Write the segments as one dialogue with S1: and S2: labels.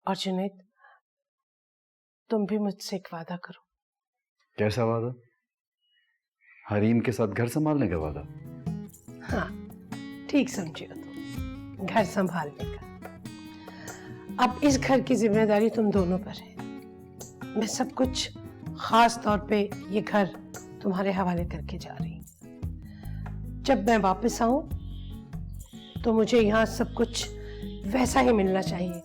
S1: और जुनैद, तुम भी मुझसे एक वादा करो।
S2: कैसा वादा? हरीम के साथ घर संभालने का वादा?
S1: हाँ, ठीक समझे हो तुम, घर संभालने का। अब इस घर की जिम्मेदारी तुम दोनों पर है। मैं सब कुछ, खास तौर पे ये घर तुम्हारे हवाले करके जा रही हूँ। जब मैं वापस आऊं तो मुझे यहाँ सब कुछ वैसा ही मिलना चाहिए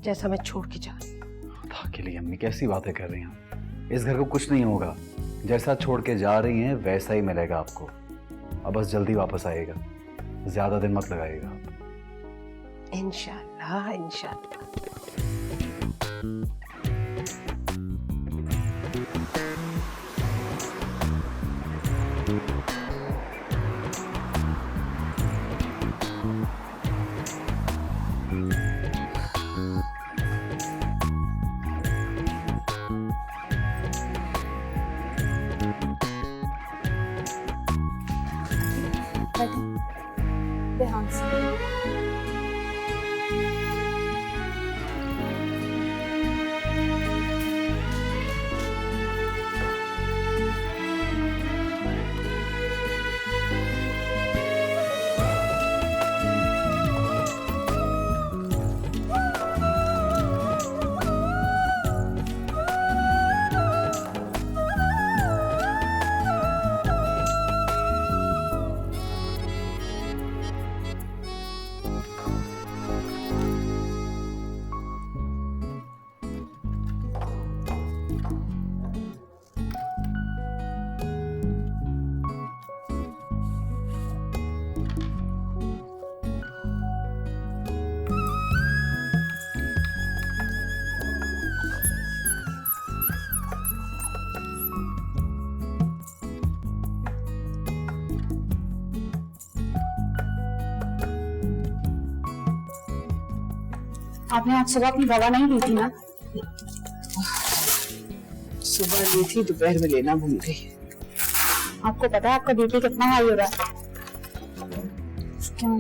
S1: जैसा मैं छोड़ के जा रही हूँ।
S2: के लिए अम्मी कैसी बातें कर रही हैं? इस घर को कुछ नहीं होगा, जैसा छोड़ के जा रही हैं वैसा ही मिलेगा आपको। अब बस जल्दी वापस आएगा, ज्यादा दिन मत लगाइएगा आप।
S1: इंशाल्लाह इंशाल्लाह।
S3: ध्यान से। आपने आज सुबह अपनी दवा नहीं ली थी ना?
S4: सुबह ली थी, दोपहर में लेना भूल गई।
S3: आपको पता है आपका बीपी कितना हाई हो रहा है? क्यों?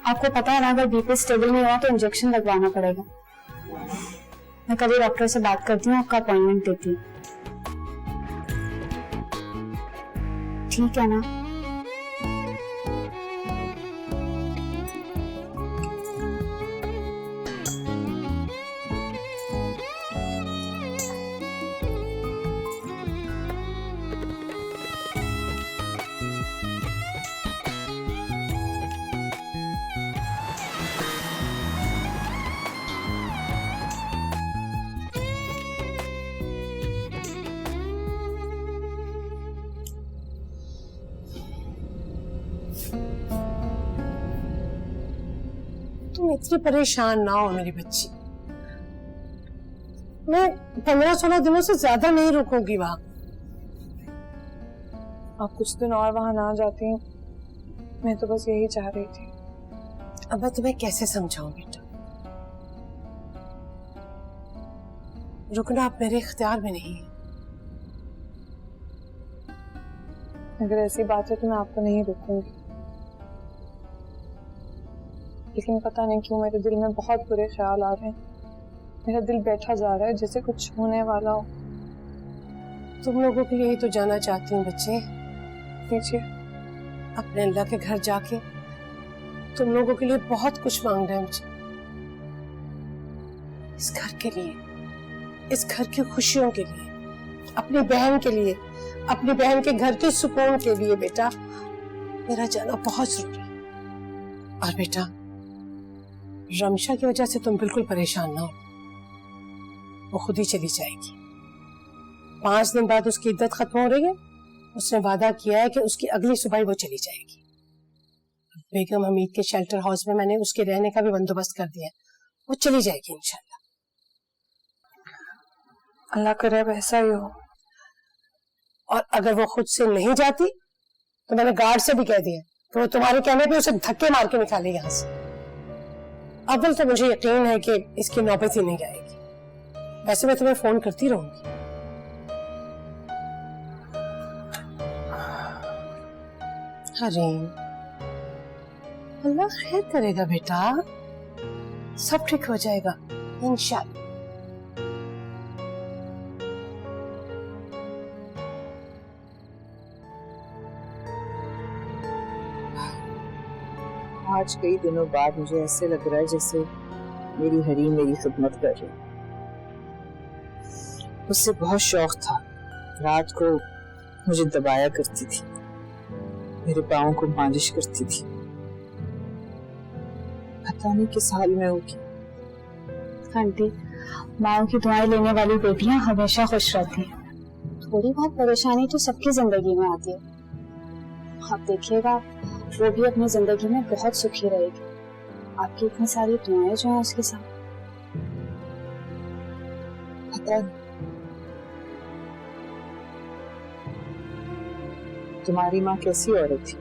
S3: आपको पता है ना, अगर बीपी स्टेबल नहीं हुआ तो इंजेक्शन लगवाना पड़ेगा। मैं कभी डॉक्टर से बात करती हूँ, आपका अपॉइंटमेंट देती हूँ, ठीक है ना?
S1: तुम इतनी परेशान ना हो मेरी बच्ची। मैं 15-16 दिनों से ज्यादा नहीं रुकूंगी वहां।
S4: आप कुछ दिन और वहां ना जाती हैं, मैं तो बस यही चाह रही थी।
S1: अब मैं तुम्हें कैसे समझाऊं बेटा? रुकना अब मेरे इख्तियार में नहीं है।
S4: अगर ऐसी बात है तो मैं आपको नहीं रोकूंगी, लेकिन पता नहीं क्यों मेरे दिल में बहुत बुरे ख्याल आ रहे हैं। मेरा दिल बैठा जा रहा है जैसे कुछ होने वाला हो।
S1: तुम लोगों के लिए ही तो जाना चाहती हूँ बच्चे।
S4: लीजिए।
S1: अपने अल्लाह के घर जाके तुम लोगों के लिए बहुत कुछ मांग रहे हैं मुझे। इस घर के लिए, इस घर की खुशियों के लिए, अपनी बहन के लिए, अपनी बहन के घर के सुकून के लिए बेटा मेरा जाना बहुत जरूरी है। और बेटा, रमशा की वजह से तुम बिल्कुल परेशान ना हो। वो खुद ही चली जाएगी। 5 दिन बाद उसकी इद्दत खत्म हो रही है। उसने वादा किया है कि उसकी अगली सुबह वो चली जाएगी। बेगम हमीद के शेल्टर हाउस में मैंने उसके रहने का भी बंदोबस्त कर दिया है। वो चली जाएगी इंशाल्लाह।
S4: अल्लाह करे वैसा ही हो।
S1: और अगर वो खुद से नहीं जाती तो मैंने गार्ड से भी कह दिया तो वो तुम्हारे कहने पे उसे धक्के मार के निकाले यहाँ से। अव्वल तो मुझे यकीन है कि इसकी नौबत ही नहीं आएगी। वैसे मैं तुम्हें फोन करती रहूंगी। अरे अल्लाह खैर करेगा बेटा, सब ठीक हो जाएगा इंशाल्लाह।
S5: आज कई दिनों बाद मुझे ऐसे लग रहा है जैसे मेरी हरीम मेरी खिदमत कर रही। उससे बहुत शौक था, रात को मुझे दबाया करती थी, मेरे पाँव को मालिश करती थी। पता नहीं किस हाल में होगी।
S3: आंटी, माँ की दुआएं लेने वाली बेटियां हमेशा खुश रहती हैं। थोड़ी बहुत परेशानी तो सबकी जिंदगी में आती है। आप देखिएगा वो भी अपनी जिंदगी में बहुत सुखी रहेगी। आपकी इतनी सारी दुआएं जो हैं उसके साथ।
S5: पता नहीं तुम्हारी माँ कैसी औरत थी?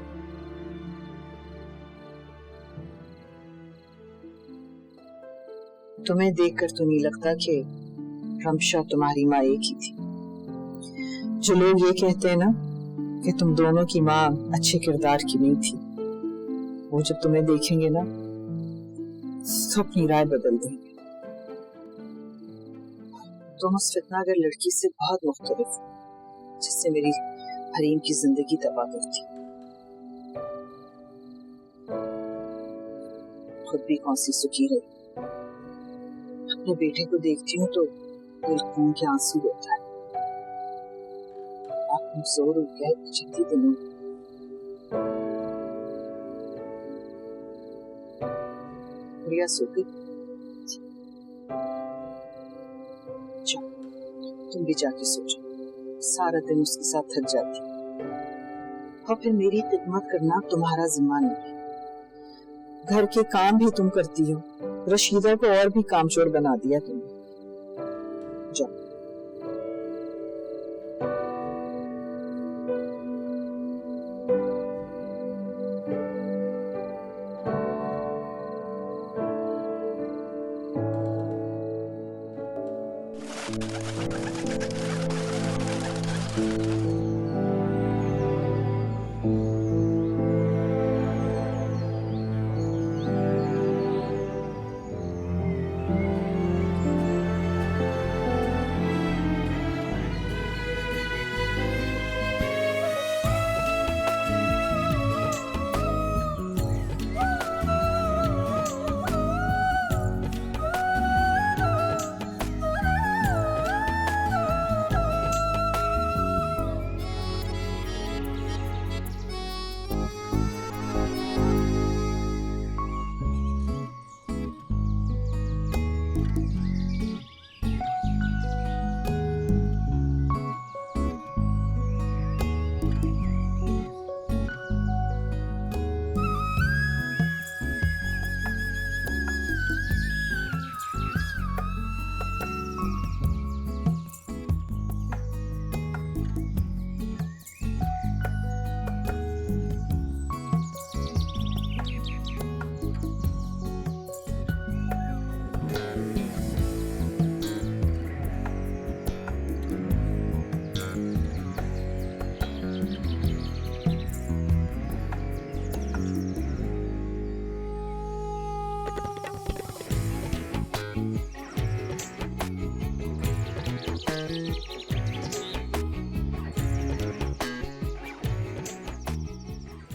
S5: तुम्हें देखकर तो नहीं लगता कि रमशा तुम्हारी माँ एक ही थी। जो लोग ये कहते हैं ना कि तुम दोनों की माँ अच्छे किरदार की नहीं थी, वो जब तुम्हें देखेंगे ना तो अपनी राय बदल देंगे। तुम उस फितनागर लड़की से बहुत मुख्तलिफ, जिससे मेरी हरीम की जिंदगी तबाह करती। खुद भी कौन सी सुखी रही। अपने बेटे को देखती हूँ तो दिल खून के आंसू होता है। आप कमजोर हो गए जल्दी दिनों। प्रिया सो गई? जाओ तुम भी जाके सो जाओ, सारा दिन उसके साथ थक जाती और फिर मेरी खिदमत करना तुम्हारा जिम्मा नहीं है। घर के काम भी तुम करती हो, रशीदा को और भी कामचोर बना दिया तुमने। जाओ।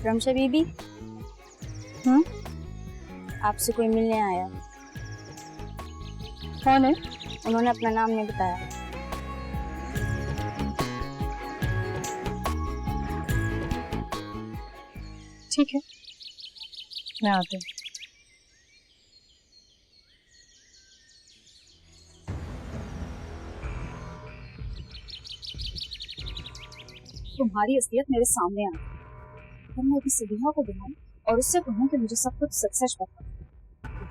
S3: रमशा बीबी, आपसे कोई मिलने आया। कौन है? उन्होंने अपना नाम नहीं बताया।
S4: ठीक है, मैं आती हूँ।
S3: तुम्हारी असलियत मेरे सामने आ गई। मैं अभी सलीहा को बुलाऊं और उससे कहूं कि मुझे सब कुछ सच सच बता।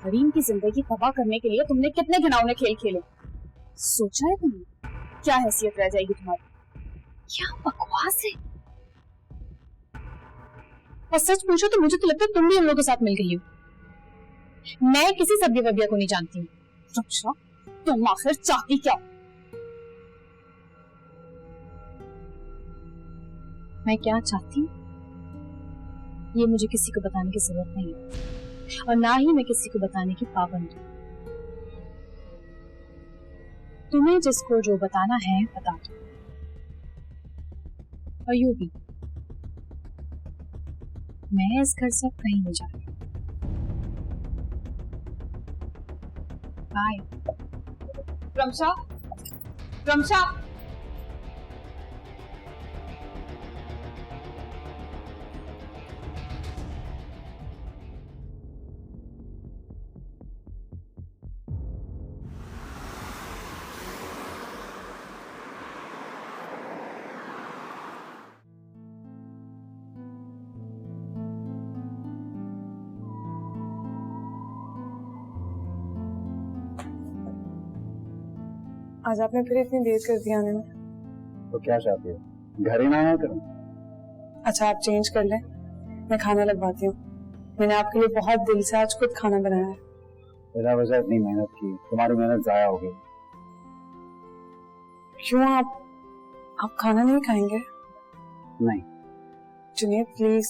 S3: हरीम की जिंदगी तबाह करने के लिए तुमने कितने घिनौने खेल खेले। सोचा है तुमने क्या हैसियत रह जाएगी तुम्हारी? क्या बकवास है। और सच पूछो तो मुझे तो लगता है तुम भी हम लोग के साथ मिल गई हो। मैं किसी सभ्य वभ्य को नहीं जानती हूँ। रक्षा, तुम आखिर चाहती क्या? मैं क्या चाहती हूँ ये मुझे किसी को बताने की जरूरत नहीं है, और ना ही मैं किसी को बताने की पाबंद हूँ। तुम्हें जिसको जो बताना है बता दो, और यूं भी मैं इस घर से कहीं नहीं जा रही। बाय। रमशा, रमशा,
S4: आज आपने फिर इतनी देर कर दी आने में।
S2: तो क्या चाहती हो, घर ही ना आया करूं?
S4: अच्छा आप चेंज कर लें, मैं खाना लगवाती हूँ। मैंने आपके लिए बहुत दिल से आज खुद खाना बनाया है।
S2: बिना वजह इतनी मेहनत की, तुम्हारी मेहनत जाया हो गई।
S4: क्यों आप खाना नहीं खाएंगे?
S2: नहीं।
S4: जुनैद प्लीज,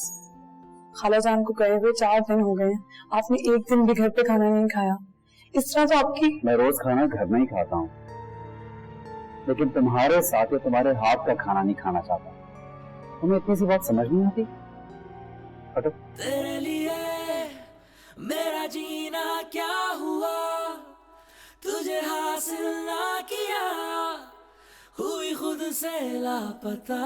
S4: खाला जान को गए हुए 4 दिन हो गए हैं, आपने एक दिन भी घर पे खाना नहीं खाया। इस तरह तो आपकी।
S2: मैं रोज खाना घर में ही खाता हूँ, लेकिन तुम्हारे साथ या तुम्हारे हाथ का खाना नहीं खाना चाहता। तुम्हें इतनी सी बात समझ नहीं आती? हटो।
S6: तेरे लिए मेरा जीना क्या हुआ, तुझे हासिल ना किया, हुई खुद से लापता।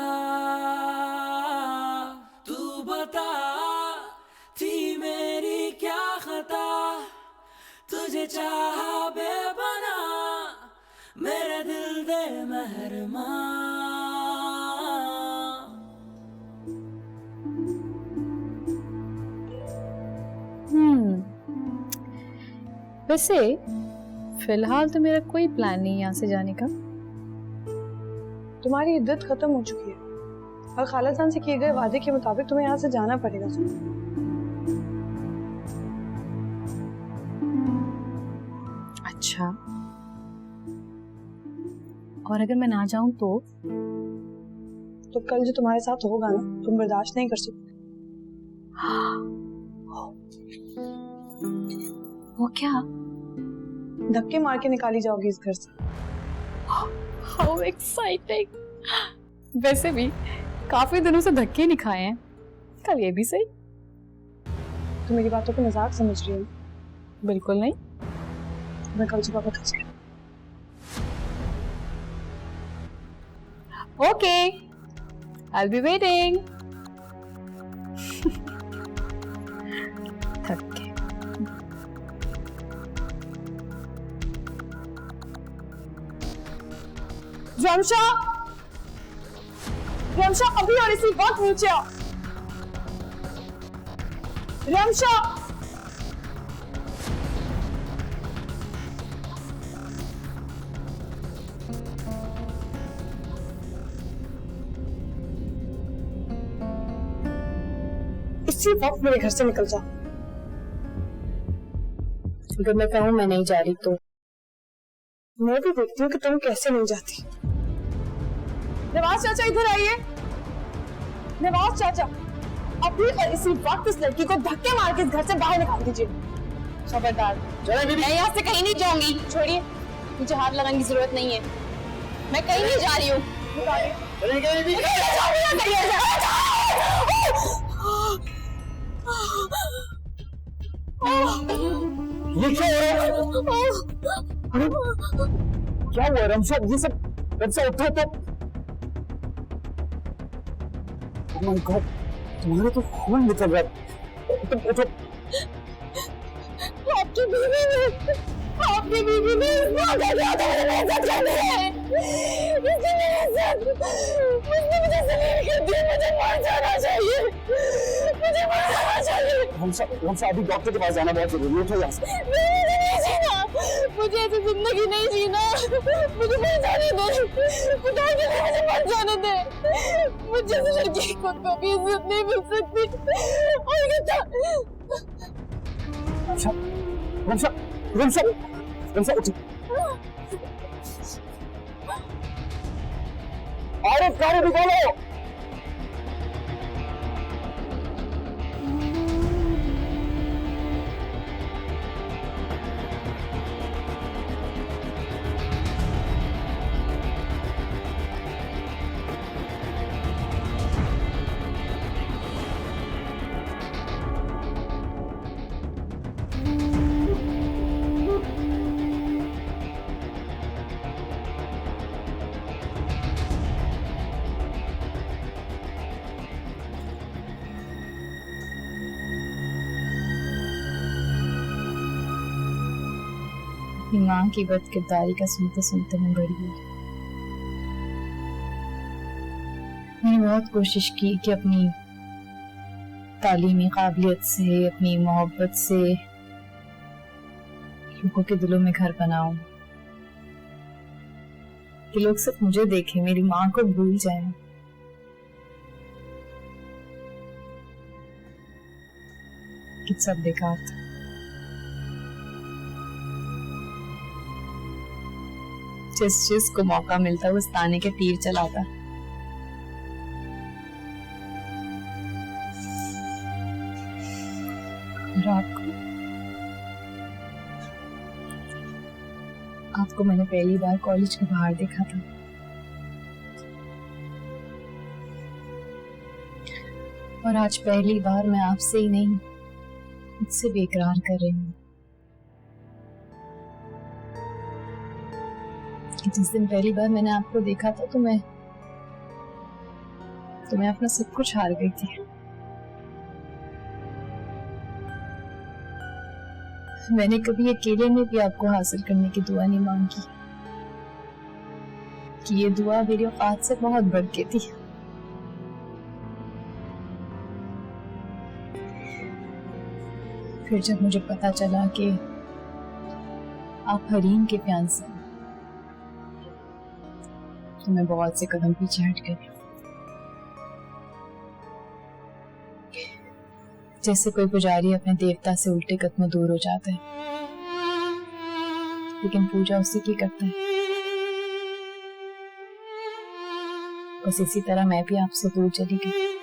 S6: तू बता थी मेरी क्या खता, तुझे चाहा बेपना, मेरे दिल दे मेहरमा।
S3: वैसे फिलहाल तो मेरा कोई प्लान नहीं है यहाँ से जाने का।
S4: तुम्हारी इद्दत खत्म हो चुकी है और खाला जान से किए गए वादे के मुताबिक तुम्हें यहाँ से जाना पड़ेगा।
S3: अच्छा, और अगर मैं ना जाऊं तो
S4: कल जो तुम्हारे साथ होगा ना, तुम बर्दाश्त नहीं कर सकते।
S3: वो क्या?
S4: धक्के मार के निकाली जाओगी इस घर से।
S3: How exciting. वैसे भी काफी दिनों से धक्के नहीं खाए हैं, कल ये भी सही।
S4: तुम मेरी बातों को मजाक समझ रही हो?
S3: बिल्कुल नहीं।
S4: मैं कल सुबह को थक गई।
S3: Okay, I'll be waiting. थक गए।
S4: रमशा अभी और इसी वक्त नीचे आओ। रमशा, इसी वक्त मेरे घर से निकल जाओ।
S3: अगर मैं कहूँ मैं नहीं जा रही तो?
S4: मैं भी देखती हूँ कि तुम कैसे नहीं जाती। नवाज चाचा इधर आइए। नवाज चाचा, अभी और इसी वक्त इस लड़की को धक्के मार के इस घर से बाहर निकाल दीजिए। खबरदार,
S3: मैं यहाँ से कहीं नहीं जाऊंगी। छोड़िए, मुझे हाथ लगाने की जरूरत नहीं है। मैं कहीं नहीं जा रही हूँ।
S2: ये क्या हो रहा है? अरे क्या हुआ रमशा? ये सब रमशा उठो तो। Oh my God, तुम्हारे तो खून निकल रहा है। तुम उठो।
S3: आपकी बीवी ने इतना ज्यादा मेरी इज्जत कर दी है। इसने मेरी इज्जत, उसने मुझे जलील कर दी। मुझे मर जाना चाहिए, मुझे मर जाना चाहिए।
S2: रमशा अभी डॉक्टर के पास जाना बहुत जरूरी है। उठो यहाँ से।
S3: मुझे नहीं जीना,
S4: मुझे ऐसी जिंदगी नहीं जीना, मुझे मर जाने दे, खुदा के लिए मुझे मर जाने दे। मुझे इस लड़की को कभी इज्जत नहीं मिल सकती। और क्या
S7: रमशा उठी। आरिफ गाड़ी निकालो।
S3: अपनी माँ की बद किरदारी का सुनते सुनते मैं बढ़ गई। मैंने बहुत कोशिश की कि अपनी तालीमी काबिलियत से, अपनी मोहब्बत से लोगों के दिलों में घर बनाऊं, कि लोग सिर्फ मुझे देखें, मेरी माँ को भूल जाएं। कि सब बेकार था। जिस को मौका मिलता उस ताने के तीर चलाता। आपको मैंने पहली बार कॉलेज के बाहर देखा था। और आज पहली बार मैं आपसे ही नहीं, मुझसे बेकरार कर रही हूँ। जिस दिन पहली बार मैंने आपको देखा था तो मैं अपना सब कुछ हार गई थी। मैंने कभी अकेले में भी आपको हासिल करने की दुआ नहीं मांगी, कि ये दुआ मेरी औकात से बहुत बढ़ के थी। फिर जब मुझे पता चला कि आप हरीम के फियांसे हैं, तो मैं बहुत से कदम पीछे हट गई। जैसे कोई पुजारी अपने देवता से उल्टे कदम दूर हो जाता है, लेकिन पूजा उसी की करता है। बस इसी तरह मैं भी आपसे दूर चली गई।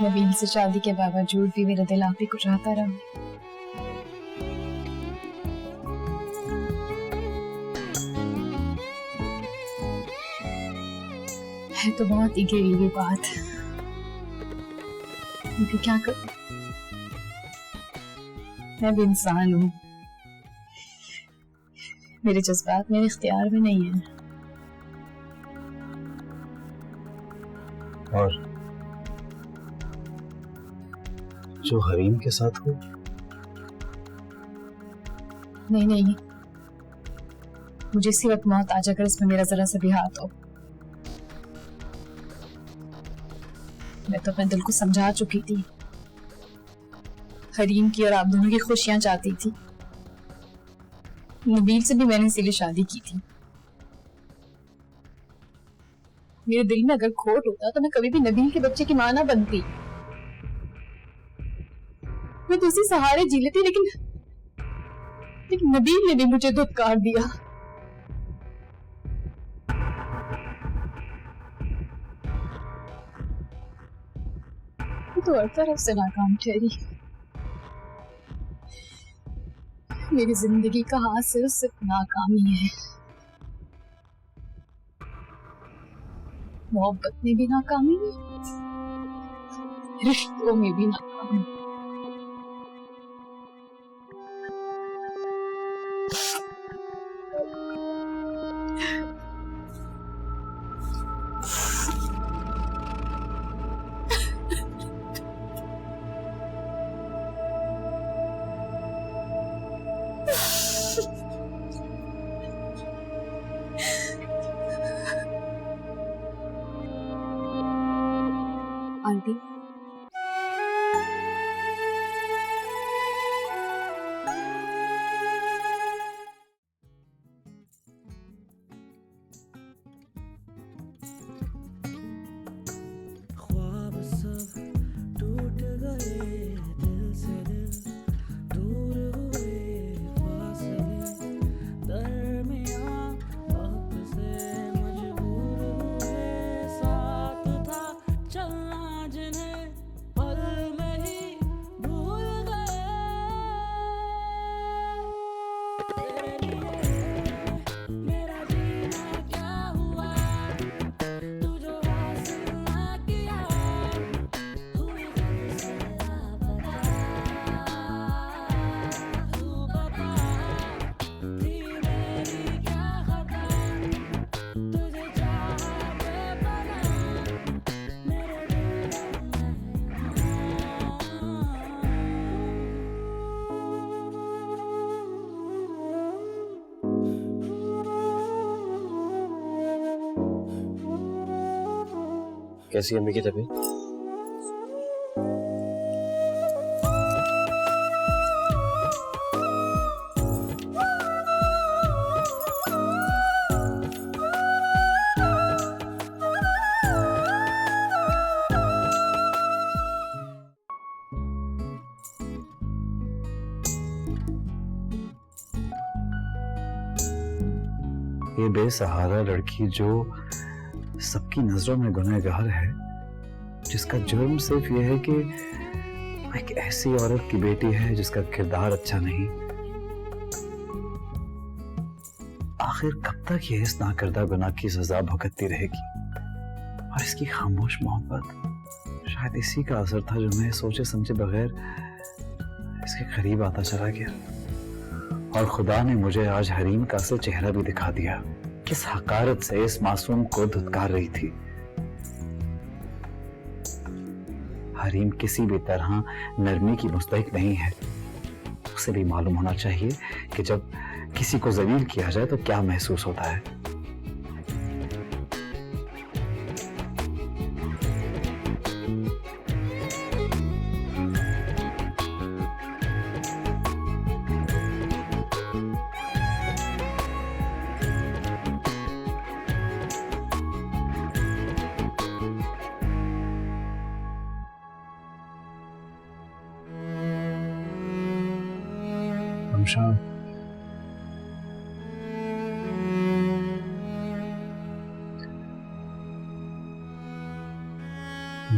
S3: नबील से शादी के बावजूद भी मेरा दिल आप ही को चाहता रहा। है तो बहुत ही गहरी बात, लेकिन क्या करूं, मैं भी इंसान हूं। मेरे जज्बात मेरे इख्तियार में नहीं है।
S2: और जो हरीम के साथ हो?
S3: नहीं, मुझे इसी वक्त मौत आ जाए अगर इसमें मेरा जरा सा भी हाथ हो। मैं तो अपने दिल को समझा चुकी थी। हरीम की और आप दोनों की खुशियां चाहती थी। नबील से भी मैंने इसीलिए शादी की थी। मेरे दिल में अगर खोट होता तो मैं कभी भी नबील के बच्चे की मां ना बनती। मैं तो उसी सहारे जी लेती, लेकिन नबील ने भी मुझे धुतकार दिया। तो हर तरफ से नाकाम ठहरी। मेरी जिंदगी का हासिल सिर्फ नाकामी है। मोहब्बत में भी नाकामी है, रिश्तों में भी नाकामी।
S8: आंटी,
S7: कैसी अम्मी की तबीयत?
S2: ये बेसहारा लड़की जो सबकी नजरों में गुनहगार है, जिसका जुर्म सिर्फ ये है कि एक ऐसी औरत की बेटी है जिसका किरदार अच्छा नहीं, आखिर कब तक ये इस नाकर्दा गुनाह की सजा भुगतती रहेगी? और इसकी खामोश मोहब्बत शायद इसी का असर था जो मैं सोचे समझे बगैर इसके करीब आता चला गया। और खुदा ने मुझे आज हरीम का असल चेहरा भी दिखा दिया, किस हकारत से इस मासूम को धुतकार रही थी। हरीम किसी भी तरह नरमी की मुस्तहिक नहीं है। उसे भी मालूम होना चाहिए कि जब किसी को जलील किया जाए तो क्या महसूस होता है।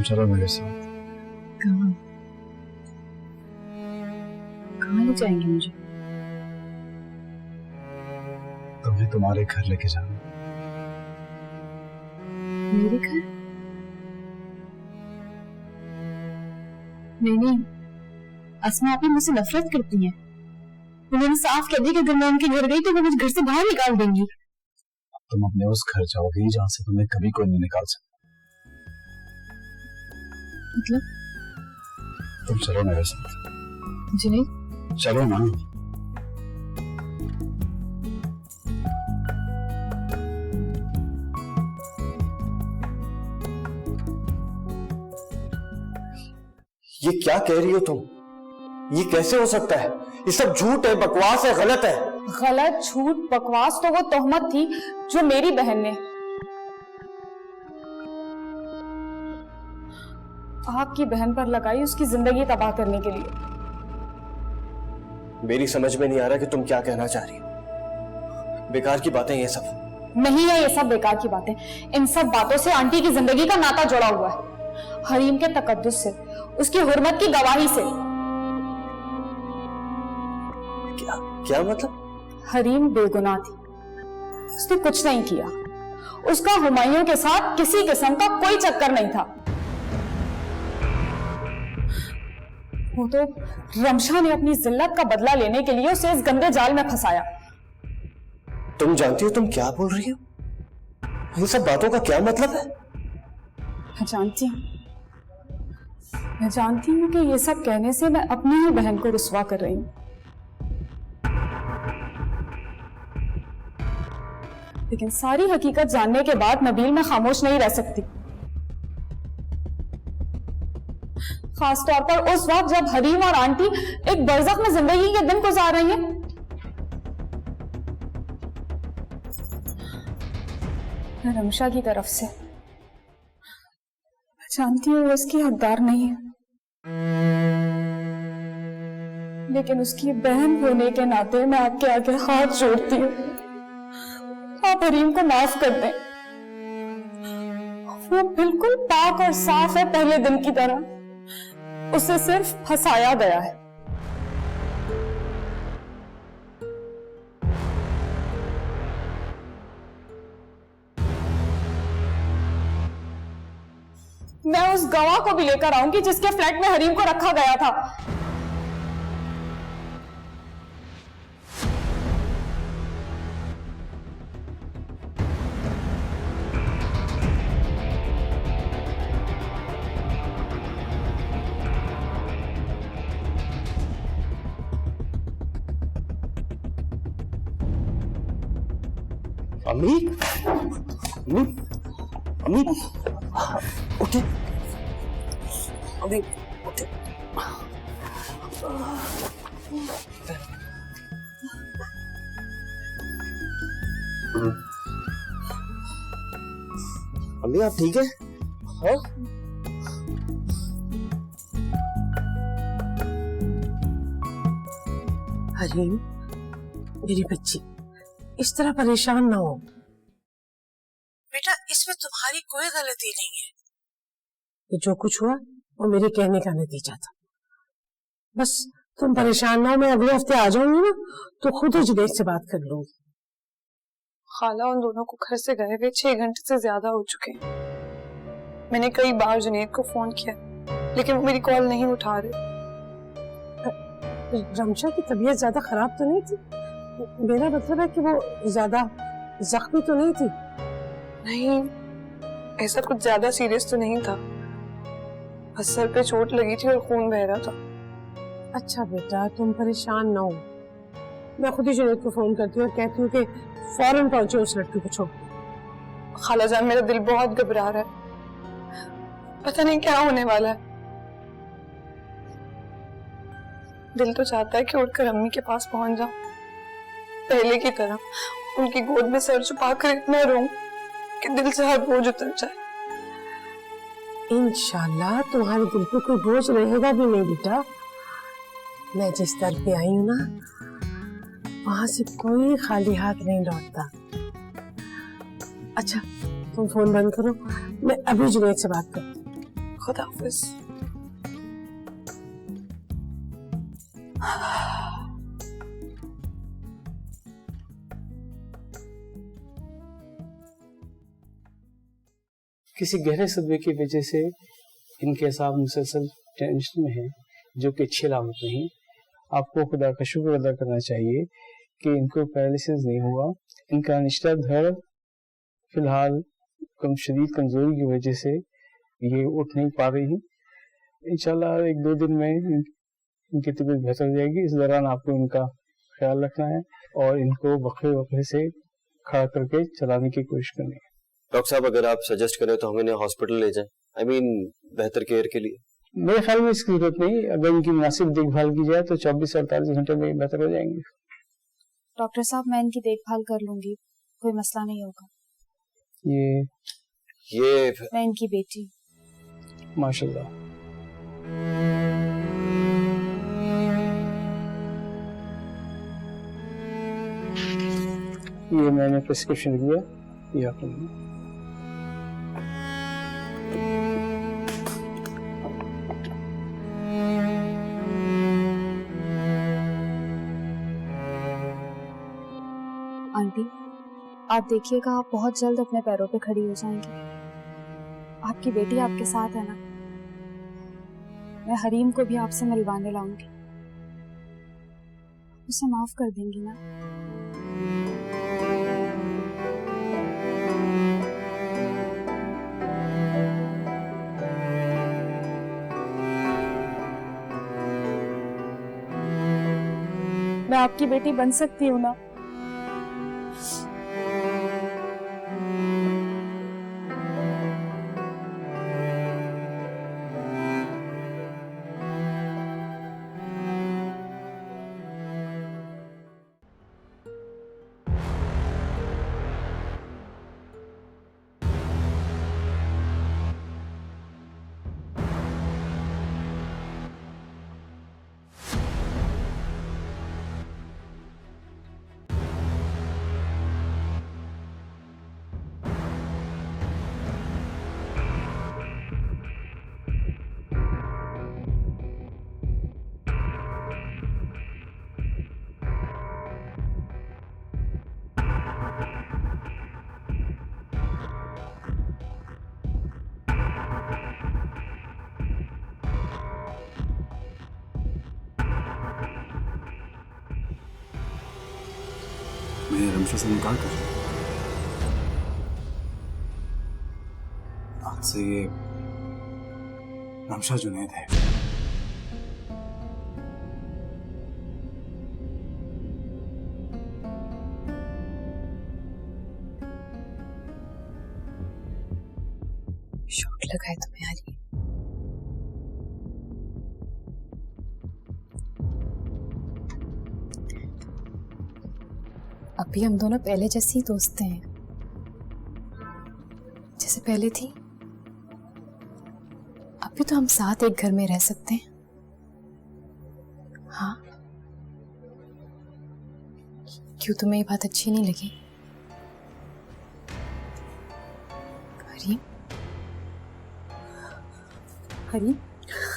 S2: चलो मेरे साथ।
S3: कहाँ ले जाएंगे मुझे?
S2: तुम्हें तुम्हारे घर लेके जाना।
S3: मेरे घर? नहीं, अस्मा आप मुझसे नफरत करती हैं। उन्होंने साफ कह दिया कि अगर मैं उनके घर गई तो वो मुझे घर से बाहर निकाल देंगी।
S2: तुम अपने उस घर जाओगी जहाँ से तुम्हें कभी कोई नहीं निकाल सकता।
S3: मतलब?
S2: तुम चलो मेरे साथ।
S3: जी नहीं।
S2: चलो ना।
S7: ये क्या कह रही हो तुम? ये कैसे हो सकता है? ये सब झूठ है, बकवास है, गलत है।
S4: गलत, झूठ, बकवास तो वो तोहमत थी जो मेरी बहन ने आपकी बहन पर लगाई उसकी जिंदगी तबाह करने के लिए।
S7: मेरी समझ में नहीं आ रहा कि तुम क्या कहना चाह रही हो। बेकार की बातें ये सब।
S4: नहीं है ये सब बेकार की बातें। इन सब बातों से आंटी की जिंदगी का नाता जुड़ा हुआ है, हरीम के तकद्दुस से, उसकी हुर्मत की गवाही से।
S7: क्या मतलब?
S4: हरीम बेगुनाह थी, उसने कुछ नहीं किया। उसका हुमायूं के साथ किसी किस्म का कोई चक्कर नहीं था। वो तो रमशा ने अपनी जिल्लत का बदला लेने के लिए उसे इस गंदे जाल में फंसाया।
S7: तुम जानती हो तुम क्या बोल रही हो? इन सब बातों का क्या मतलब है?
S4: मैं जानती हूँ कि ये सब कहने से मैं अपनी ही बहन को रुस्वा कर रही हूँ, लेकिन सारी हकीकत जानने के बाद नबील मैं खामोश नहीं रह सकती। खासतौर पर उस वक्त जब हरीम और आंटी एक बरज़ख में जिंदगी के दिन गुजार रही हैं। रमशा की तरफ से मैं जानती हूँ वो उसकी हकदार नहीं है, लेकिन उसकी बहन होने के नाते मैं आपके आगे हाथ जोड़ती हूँ, आप हरीम को माफ कर दें। वो बिल्कुल पाक और साफ है पहले दिन की तरह, उसे सिर्फ फंसाया गया है। मैं उस गवाह को भी लेकर आऊंगी जिसके फ्लैट में हरीम को रखा गया था।
S7: अम्मी, अम्मी, अम्मी, उठे।
S1: अभी उठे।
S7: अम्मी आप ठीक है? हाँ?
S1: हरीम, मेरी बच्ची, इस तरह परेशान ना हो। बेटा, इसमें तुम्हारी कोई गलती नहीं है। ये जो कुछ हुआ वो मेरे कहने का नतीजा था। बस तुम परेशान ना हो, मैं अगले हफ्ते आ जाऊंगी ना तो खुद ही जुनैद से बात कर लूंगी।
S4: खाला उन दोनों को घर से गए हुए 6 घंटे से ज्यादा हो चुके हैं। मैंने कई बार जुनैद को फोन किया लेकिन वो मेरी कॉल नहीं उठा रहे।
S1: रमशा की तबीयत ज्यादा खराब तो नहीं थी? मेरा मतलब है कि वो ज्यादा जख्मी तो नहीं थी?
S4: नहीं, ऐसा कुछ ज्यादा सीरियस तो नहीं था, बस सर पे चोट लगी थी और खून बह रहा था।
S1: अच्छा बेटा, तुम परेशान ना हो, मैं खुद ही जुनैद को फोन करती हूँ और कहती हूँ कि फौरन पहुंचे उस लड़की को छोड़।
S4: खाला जान, मेरा दिल बहुत घबरा रहा है, पता नहीं क्या होने वाला है। दिल तो चाहता है कि उठकर अम्मी के पास पहुंच जाऊं, पहले की तरह उनकी गोद में सर छुपाकर इतना रोऊं कि दिल से हर बोझ उतर जाए।
S1: इंशाल्लाह तुम्हारे दिल पे कोई बोझ रहेगा भी नहीं बेटा। मैं जिस दर पे आई हूँ ना, वहां से कोई खाली हाथ नहीं लौटता। अच्छा, तुम फोन बंद करो, मैं अभी जुनैद से बात करती हूँ।
S4: खुदा हाफिज।
S8: किसी गहरे सदमे की वजह से इनके साथ मुसलसल टेंशन में हैं, जो कि अच्छी अलामत नहीं। आपको खुदा का शुक्र अदा करना चाहिए कि इनको पैरालिसिस नहीं हुआ। इनका निचला धड़ फिलहाल शदीद कमजोरी की वजह से ये उठ नहीं पा रही हैं। इंशाल्लाह 1-2 दिन में इनकी तबीयत बेहतर हो जाएगी। इस दौरान आपको इनका ख्याल रखना है और इनको वक्फे वक्फे से खड़ा करके चलाने की कोशिश करनी है।
S7: डॉक्टर साहब, अगर आप सजेस्ट करें तो हम इन्हें हॉस्पिटल ले जाएं, आई मीन बेहतर केयर के लिए।
S8: मेरे ख्याल में इसकी जरूरत नहीं, अगर इनकी मुनासिब देखभाल की जाए तो 24 से 48 घंटे में बेहतर हो जाएंगे।
S3: डॉक्टर साहब, मैं इनकी देखभाल कर लूंगी, कोई मसला नहीं होगा।
S7: ये
S3: मैं इनकी बेटी।
S8: माशाल्लाह। ये मैंने प्रिस्क्रिप्शन दिया, ये आप लोग
S3: आंटी, आप देखिएगा, आप बहुत जल्द अपने पैरों पे खड़ी हो जाएंगी। आपकी बेटी आपके साथ है ना? मैं हरीम को भी आपसे मिलवाने लाऊंगी, उसे माफ कर देंगी ना? मैं आपकी बेटी बन सकती हूँ ना?
S2: मैंने रमशा से इनकार कर दिया। आज से ये रमशा जुनैद है।
S3: चोट लगा है तुम्हें हरी? अभी हम दोनों पहले जैसे ही दोस्त हैं, जैसे पहले थी। अभी तो हम साथ एक घर में रह सकते हैं। हाँ, क्यों तुम्हें ये बात अच्छी नहीं लगी? हरी, हरी,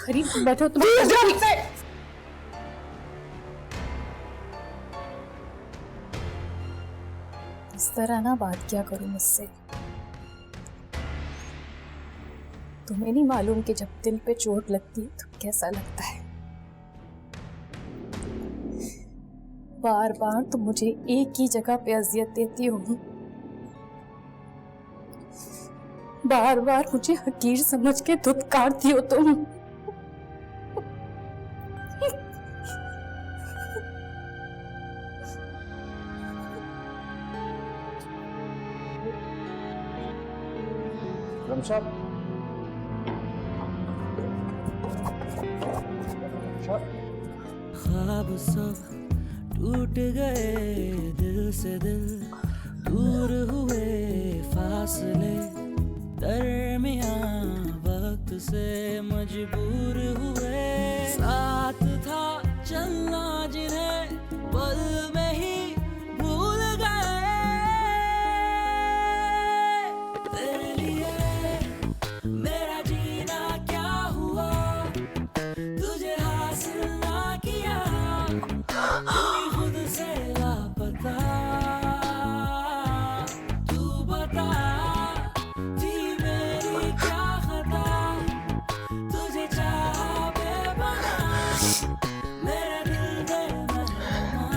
S3: हरी बैठो तुम। इस तरह ना बात क्या करूं मुझसे। तुम्हें नहीं मालूम कि जब दिल पे चोट लगती है तो कैसा लगता है। बार बार तुम मुझे एक ही जगह पे अजियत देती हो, बार बार मुझे हकीर समझ के धुतकारती हो तुम।
S2: रमशा,
S6: ख्वाब सब टूट गए दिल से दिल, दूर हुए फासले, दरमियां वक्त से मजबूर हुए। साथ था चलना जिन्हें पल में ही भूल गए। तेरे लिए मेरा जीना क्या हुआ, तुझे हासिल ना किया, कोई खुद से लापता। तू बता, थी मेरी क्या खता, तुझे चाहा बेपना, मेरे दिल दे मेहरबान।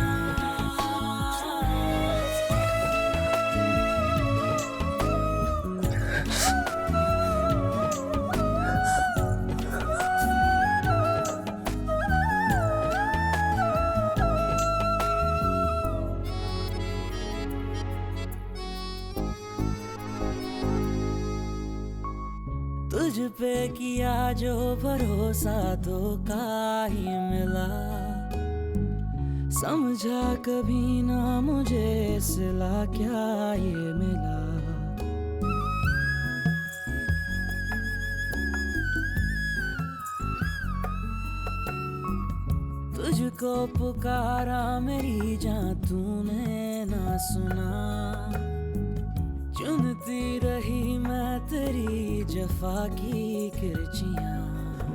S6: तुझ पे किया जो भरोसा धोखा ही मिला, समझा कभी ना मुझे सिला क्या ये मिला। तुझको पुकारा मेरी जान तूने ना सुना, चुनती रही मैं तेरी जफा की किरचियां।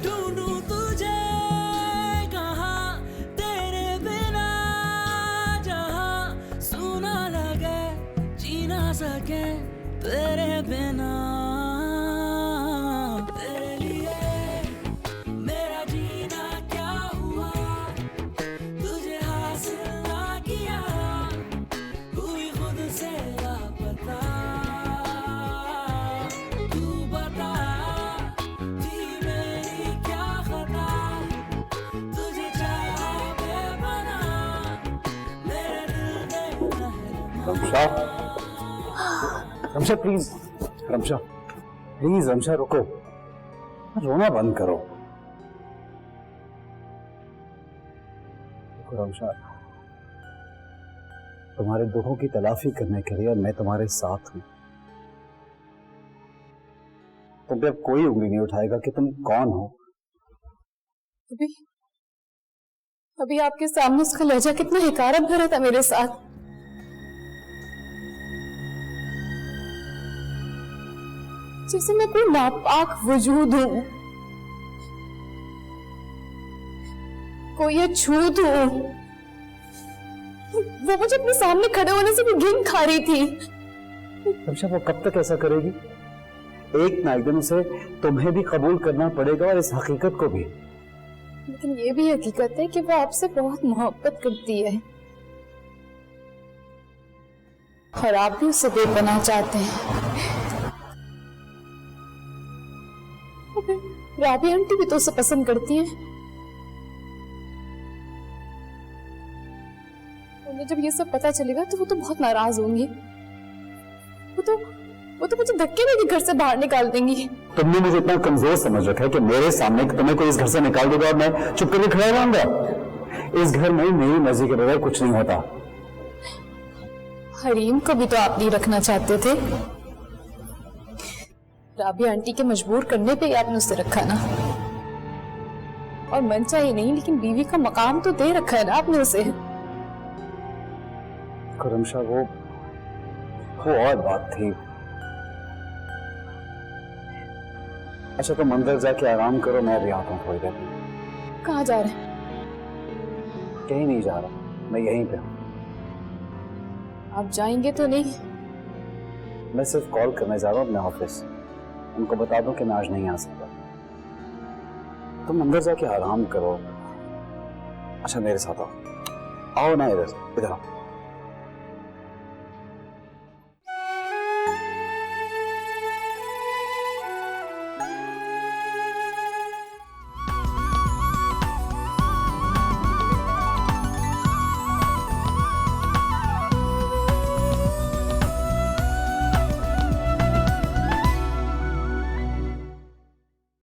S6: ढूंढूं तुझे कहाँ तेरे बिना, जहाँ सुना लगे जी ना सके तेरे बिना। तेरे लिए मेरा जीना क्या हुआ, तुझे हासिल ना किया, हुई खुद से लापता। तू बता, थी मेरी क्या खता, तुझे चाहा बेपना, मेरे दिल दे मेहरबान।
S2: रमशा, रमशा प्लीज, रमशा प्लीज, रमशा रुको, रोना बंद करो। देखो रमशा, तुम्हारे दुखों की तलाफी करने के लिए मैं तुम्हारे साथ हूं। तुम पे अब कोई उंगली नहीं उठाएगा कि तुम कौन हो।
S3: अभी आपके सामने उसका लहजा कितना हिकारत भरा था मेरे साथ। जैसे मैं कोई नापाक वजूद हूं, कोई अछूत हूं। वो मुझे अपने सामने खड़े होने से भी घिन खा रही थी।
S2: रमशा, वो कब तक ऐसा करेगी? एक ना एक दिन उसे तुम्हें भी कबूल करना पड़ेगा और इस हकीकत को भी।
S3: लेकिन ये भी हकीकत है कि वो आपसे बहुत मोहब्बत करती है और आप भी उसे बेपनाह चाहते हैं। राबी आंटी भी तो उसे पसंद करती हैं। उन्हें जब ये सब पता चलेगा तो वो तो बहुत नाराज होंगी। वो तो मुझे धक्के में भी घर से बाहर निकाल देंगी।
S2: तुमने मुझे इतना कमजोर समझ रखा है कि मेरे सामने तुम्हें कोई इस घर से निकाल देगा और मैं चुप करके खड़ा रहूंगा। इस घर में मेरी मर्जी के बगैर कुछ नहीं होता।
S4: हरीम को भी तो आप नहीं रखना चाहते थे। राबिया आंटी के मजबूर करने पे ही आपने उसे रखा ना। और मनचा ही नहीं लेकिन बीवी का मकाम तो दे रखा है ना आपने उसे।
S2: करमशा वो और बात थी। अच्छा तुम अंदर जाके आराम करो, मैं भी आता हूँ थोड़ी देर में।
S4: कहाँ जा रहे हैं?
S2: कहीं नहीं जा रहा, मैं यहीं पे हूँ।
S4: आप जाएंगे तो नहीं?
S2: मैं सिर्फ कॉल करने जा रहा हूँ अपने ऑफिस, उनको बता दूं कि मैं आज नहीं आ सकता। तुम अंदर जाके आराम करो। अच्छा मेरे साथ आओ, आओ ना इधर आओ।